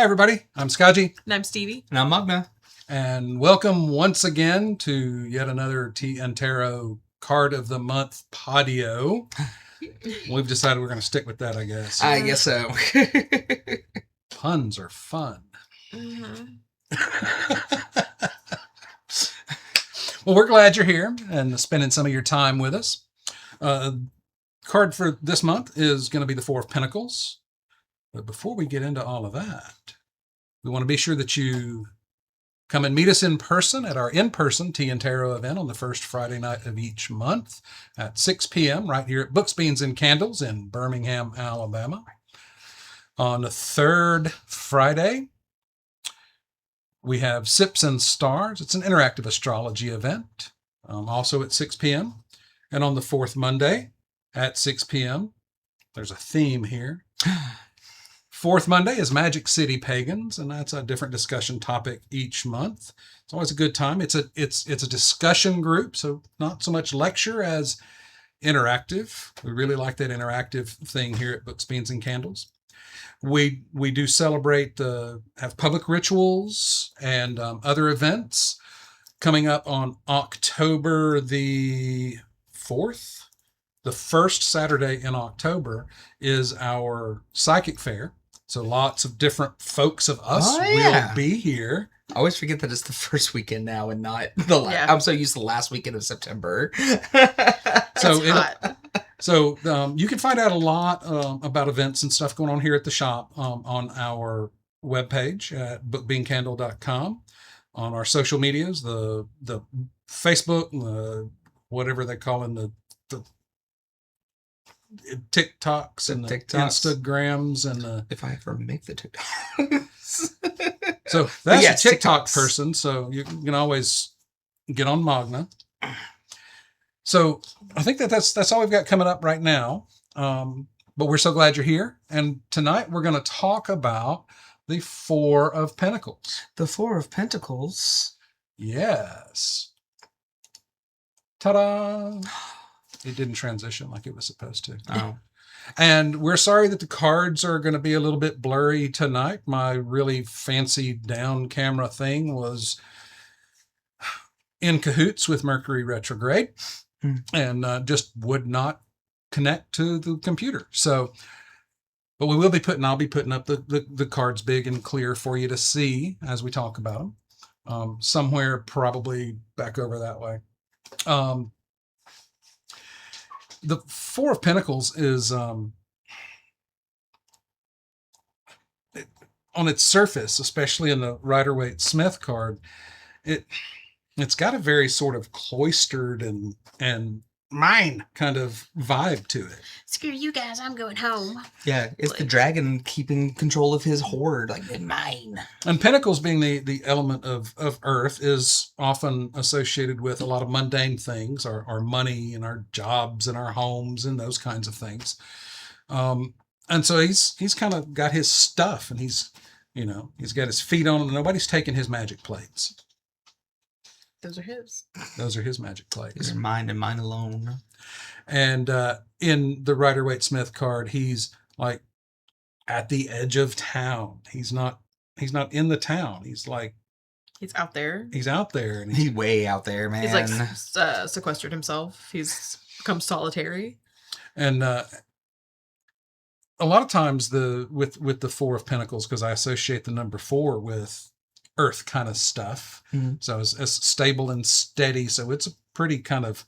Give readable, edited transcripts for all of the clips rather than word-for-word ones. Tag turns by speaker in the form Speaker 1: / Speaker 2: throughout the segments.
Speaker 1: everybody. I'm Skaji.
Speaker 2: And I'm Stevie.
Speaker 3: And I'm Magna.
Speaker 1: And welcome once again to yet another Tea and Tarot Card of the Month Podio. We've decided we're going to stick with that, I guess.
Speaker 3: I guess so.
Speaker 1: Puns are fun.
Speaker 2: Mm-hmm.
Speaker 1: Well, we're glad you're here and spending some of your time with us. Card for this month is going to be the Four of Pentacles. But before we get into all of that, we want to be sure that you come and meet us in person at our in-person Tea and Tarot event on the first Friday night of each month at 6 p.m. right here at Books, Beans, and Candles in Birmingham, Alabama. On the third Friday, we have Sips and Stars. It's an interactive astrology event, also at 6 p.m. And on the fourth Monday at 6 p.m., there's a theme here. Fourth Monday is Magic City Pagans, and that's a different discussion topic each month. It's always a good time. It's a discussion group, so not so much lecture as interactive. We really like that interactive thing here at Books, Beans, and Candles. We do celebrate, have public rituals and other events coming up on October the 4th. The first Saturday in October is our psychic fair. So lots of different folks of us will be here.
Speaker 3: I always forget that it's the first weekend now and not the last. Yeah. I'm so used to the last weekend of September.
Speaker 1: So you can find out a lot about events and stuff going on here at the shop on our webpage at bookbeancandle.com, on our social medias, the Facebook, whatever they're calling the TikToks and the Instagrams and
Speaker 3: if I ever make the TikToks.
Speaker 1: So that's a TikTok person, so you can always get on Magna. So I think that's all we've got coming up right now. But we're so glad you're here. And tonight we're going to talk about the Four of Pentacles.
Speaker 3: The Four of Pentacles?
Speaker 1: Yes. Ta-da! It didn't transition like it was supposed to.
Speaker 3: Oh.
Speaker 1: And we're sorry that the cards are going to be a little bit blurry tonight. My really fancy down camera thing was in cahoots with Mercury retrograde and just would not connect to the computer. So, but I'll be putting up the cards big and clear for you to see as we talk about them. Somewhere probably back over that way. The Four of Pentacles is, on its surface, especially in the Rider-Waite-Smith card, it's got a very sort of cloistered and mine kind of vibe to it.
Speaker 2: Screw you guys, I'm going home.
Speaker 3: Yeah, it's the dragon keeping control of his hoard, like mine.
Speaker 1: And Pentacles being the element of earth is often associated with a lot of mundane things, our money and our jobs and our homes and those kinds of things. And so he's kind of got his stuff and he's got his feet on them. Nobody's taking his magic plates.
Speaker 2: Those are his.
Speaker 1: Those are his magic plates.
Speaker 3: These are mine and mine alone.
Speaker 1: And in the Rider-Waite-Smith card, he's like at the edge of town. He's not in the town. He's
Speaker 2: out there.
Speaker 1: He's out there. And
Speaker 3: he's way out there, man.
Speaker 2: He's like sequestered himself. He's become solitary.
Speaker 1: And a lot of times with the Four of Pentacles, because I associate the number 4 with earth kind of stuff. Mm-hmm. So it's stable and steady. So it's a pretty kind of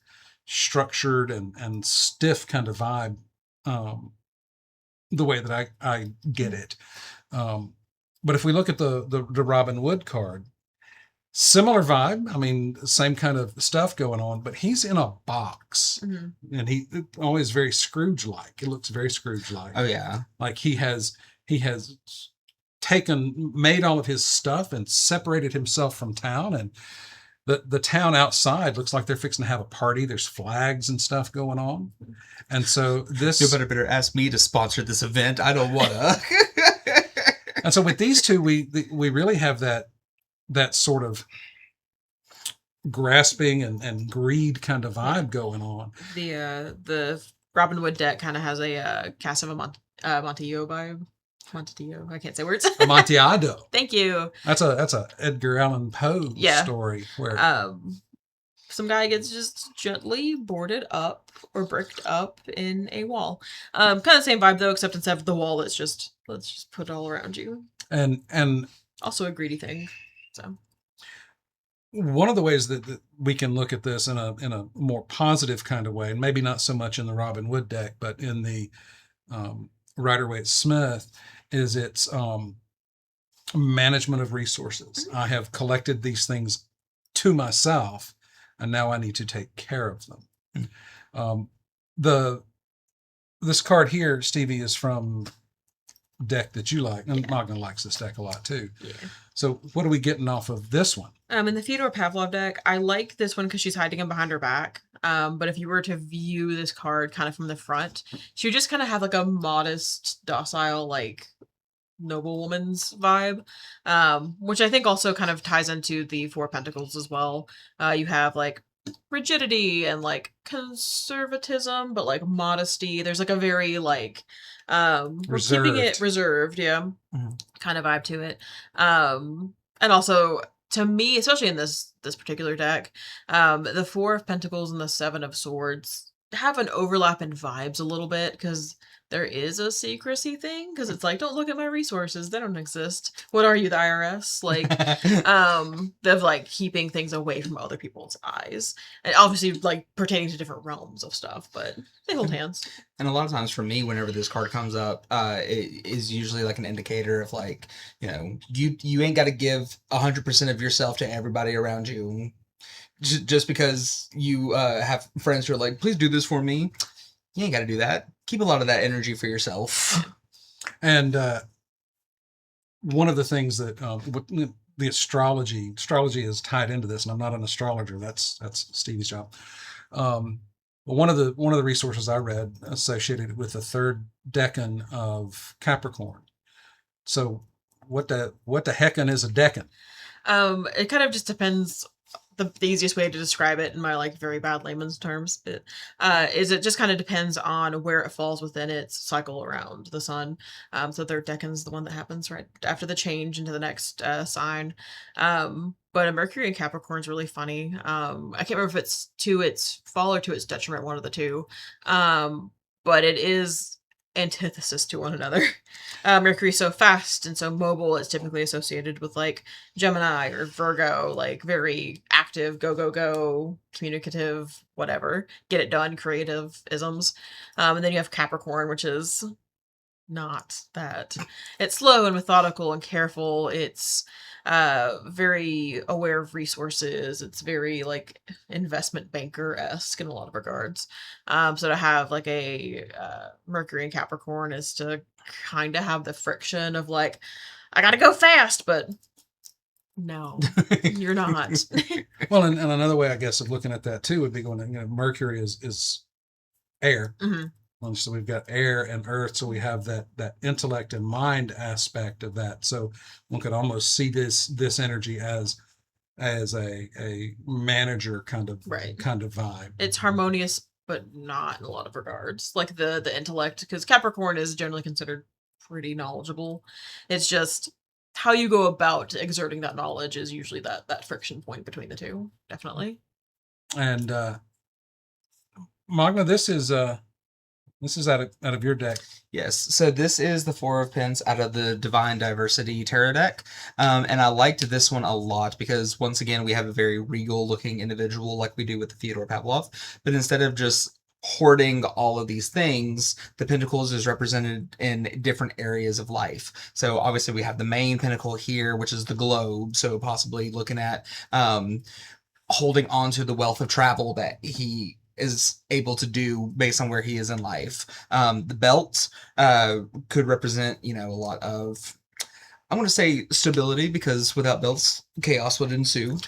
Speaker 1: structured and stiff kind of vibe, the way that I get it. But if we look at the Robin Wood card, similar vibe. I mean, same kind of stuff going on, but he's in a box. Mm-hmm. And he always very Scrooge-like. It looks very Scrooge-like.
Speaker 3: Oh yeah.
Speaker 1: Like he has made all of his stuff and separated himself from town, and the town outside looks like they're fixing to have a party. There's flags and stuff going on. And so this...
Speaker 3: You better ask me to sponsor this event. I don't want to.
Speaker 1: And so with these two, we really have that sort of grasping and greed kind of vibe going on.
Speaker 2: The Robin Wood deck kind of has a Cast of a Montejo vibe. Montedio. I can't say words.
Speaker 1: Amontillado.
Speaker 2: Thank you.
Speaker 1: That's a Edgar Allan Poe story where
Speaker 2: some guy gets just gently boarded up or bricked up in a wall. Kind of the same vibe though, except instead of the wall, let's just put it all around you.
Speaker 1: And
Speaker 2: also a greedy thing. So
Speaker 1: one of the ways that we can look at this in a more positive kind of way, and maybe not so much in the Robin Wood deck, but in the Rider-Waite-Smith, is its management of resources. I have collected these things to myself, and now I need to take care of them. This card here, Stevie, is from deck that you like, and Magna likes this deck a lot too.
Speaker 2: Yeah.
Speaker 1: So what are we getting off of this one?
Speaker 2: In the Fyodor Pavlov deck, I like this one because she's hiding him behind her back. But if you were to view this card kind of from the front, she would just kind of have like a modest, docile, like noblewoman's vibe, which I think also kind of ties into the Four of Pentacles as well. You have like rigidity and like conservatism, but like modesty. There's like a very like we're keeping it reserved, kind of vibe to it. And also to me, especially in this particular deck, the Four of Pentacles and the Seven of Swords have an overlap in vibes a little bit because there is a secrecy thing, because it's like, don't look at my resources, they don't exist. What are you, the IRS? Like of like keeping things away from other people's eyes, and obviously like pertaining to different realms of stuff, but they hold hands.
Speaker 3: And a lot of times for me, whenever this card comes up, it is usually like an indicator of like, you know, you ain't got to give 100% of yourself to everybody around you. Just because you have friends who are like, please do this for me. You ain't got to do that. Keep a lot of that energy for yourself.
Speaker 1: And one of the things that the astrology is tied into this, and I'm not an astrologer. That's Stevie's job. But one of the resources I read associated with the third decan of Capricorn. So what the heckin' is a decan?
Speaker 2: It kind of just depends. The easiest way to describe it in my like very bad layman's terms is it just kind of depends on where it falls within its cycle around the sun. So their decan's the one that happens right after the change into the next sign. But a Mercury in Capricorn is really funny. I can't remember if it's to its fall or to its detriment, one of the two. But it is antithesis to one another. Mercury so fast and so mobile, it's typically associated with like Gemini or Virgo, like very active, go, communicative, whatever, get it done, creative isms. And then you have Capricorn, which is not that. It's slow and methodical and careful. It's very aware of resources. It's very like investment banker-esque in a lot of regards. So to have like a Mercury in Capricorn is to kind of have the friction of like, I gotta go fast, but no, you're not.
Speaker 1: Well, and another way, I guess, of looking at that too would be going, you know, Mercury is air. So we've got air and earth, so we have that intellect and mind aspect of that. So one could almost see this energy as a manager kind of vibe.
Speaker 2: It's harmonious, but not in a lot of regards. Like the intellect, because Capricorn is generally considered pretty knowledgeable. It's just how you go about exerting that knowledge is usually that friction point between the two, definitely.
Speaker 1: And Magna, this is out of your deck.
Speaker 3: Yes. So this is the Four of Pens out of the Divine Diversity Tarot deck. And I liked this one a lot because, once again, we have a very regal-looking individual like we do with the Fyodor Pavlov. But instead of just hoarding all of these things, the Pentacles is represented in different areas of life. So obviously we have the main Pentacle here, which is the globe. So possibly looking at holding on to the wealth of travel that he is able to do based on where he is in life. The belt could represent, you know, a lot of, I'm going to say stability, because without belts, chaos would ensue.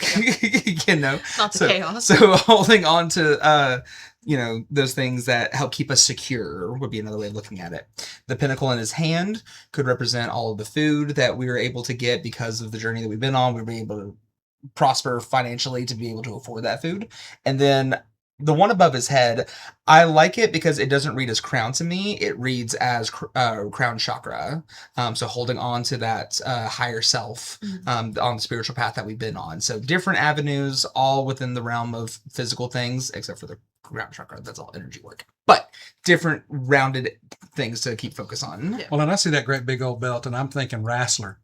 Speaker 3: You know,
Speaker 2: not the chaos.
Speaker 3: So holding on to, you know, those things that help keep us secure would be another way of looking at it. The pentacle in his hand could represent all of the food that we were able to get because of the journey that we've been on. We were able to prosper financially to be able to afford that food. And then the one above his head, I like it because it doesn't read as crown to me. It reads as crown chakra. So holding on to that higher self on the spiritual path that we've been on. So different avenues, all within the realm of physical things, except for the crown chakra. That's all energy work. But different rounded things to keep focus on.
Speaker 2: Yeah.
Speaker 1: Well, and I see that great big old belt, and I'm thinking wrestler.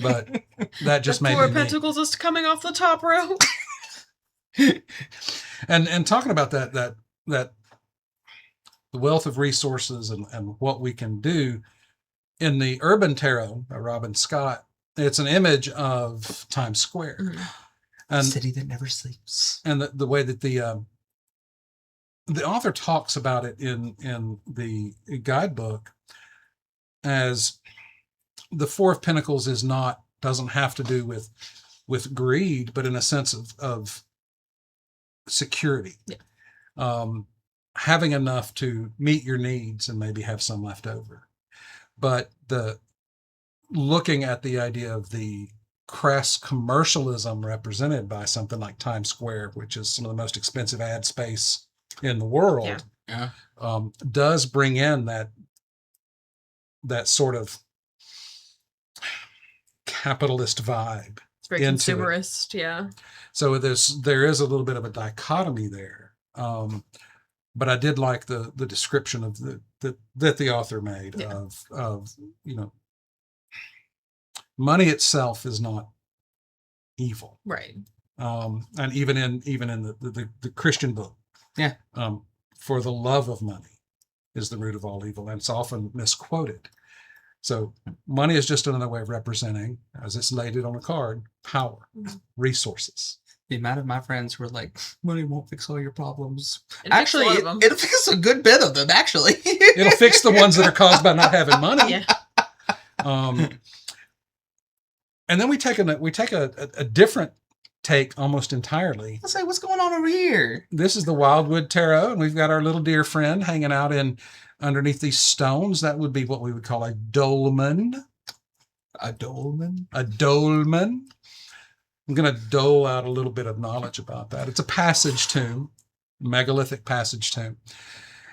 Speaker 1: But that just
Speaker 2: the
Speaker 1: made
Speaker 2: Four of
Speaker 1: me.
Speaker 2: Pentacles is coming off the top row.
Speaker 1: And talking about that the wealth of resources and what we can do in the Urban Tarot by Robin Scott, it's an image of Times Square. And
Speaker 3: City that never sleeps.
Speaker 1: And the way that the author talks about it in the guidebook as the Four of Pentacles doesn't have to do with greed, but in a sense of security.
Speaker 2: Yeah.
Speaker 1: Having enough to meet your needs and maybe have some left over. But looking at the idea of the crass commercialism represented by something like Times Square, which is some of the most expensive ad space in the world, does bring in that sort of capitalist vibe.
Speaker 2: It's very consumerist, yeah.
Speaker 1: So there is a little bit of a dichotomy there. But I did like the description of that the author made of money itself is not evil,
Speaker 2: right?
Speaker 1: And even in the Christian book, for the love of money is the root of all evil, and it's often misquoted. So money is just another way of representing, as it's laid on a card, power, resources.
Speaker 3: The amount of my friends who are like, money won't fix all your problems.
Speaker 2: Actually,
Speaker 3: it'll fix a good bit of them, actually.
Speaker 1: It'll fix the ones that are caused by not having money.
Speaker 2: Yeah.
Speaker 1: And then we take a different take almost entirely.
Speaker 3: Let's say, what's going on over here?
Speaker 1: This is the Wildwood Tarot, and we've got our little dear friend hanging out underneath these stones. That would be what we would call a dolmen.
Speaker 3: A dolmen?
Speaker 1: A dolmen. I'm going to dole out a little bit of knowledge about that. It's a passage tomb, megalithic passage tomb.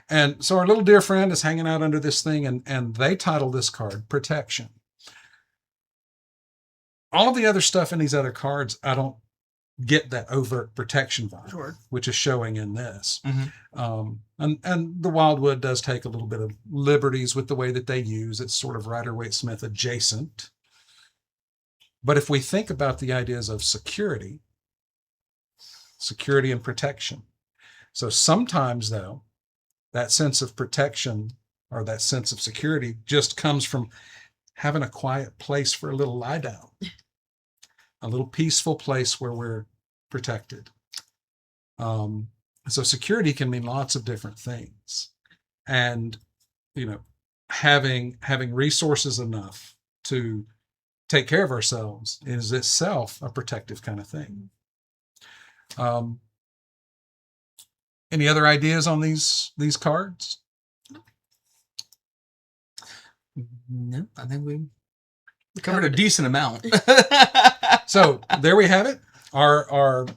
Speaker 1: And so our little dear friend is hanging out under this thing, and they title this card Protection. All of the other stuff in these other cards, I don't get that overt protection vibe, which is showing in this. And the Wildwood does take a little bit of liberties with the way that they use. It's sort of Rider-Waite-Smith adjacent. But if we think about the ideas of security and protection. So sometimes, though, that sense of protection or that sense of security just comes from having a quiet place for a little lie down, a little peaceful place where we're protected. So security can mean lots of different things. And, having resources enough to take care of ourselves is itself a protective kind of thing. Any other ideas on these cards?
Speaker 3: No, I think we covered a decent amount.
Speaker 1: So there we have it. Our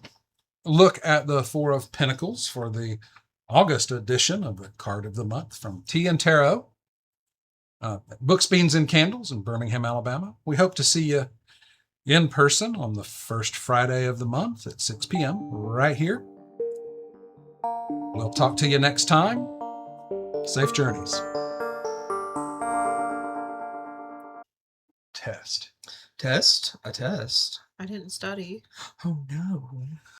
Speaker 1: look at the Four of Pentacles for the August edition of the Card of the Month from Tea and Tarot. Books, Beans, and Candles in Birmingham, Alabama. We hope to see you in person on the first Friday of the month at 6 p.m. right here. We'll talk to you next time. Safe journeys. Test.
Speaker 3: Test? A test?
Speaker 2: I didn't study.
Speaker 3: Oh, no.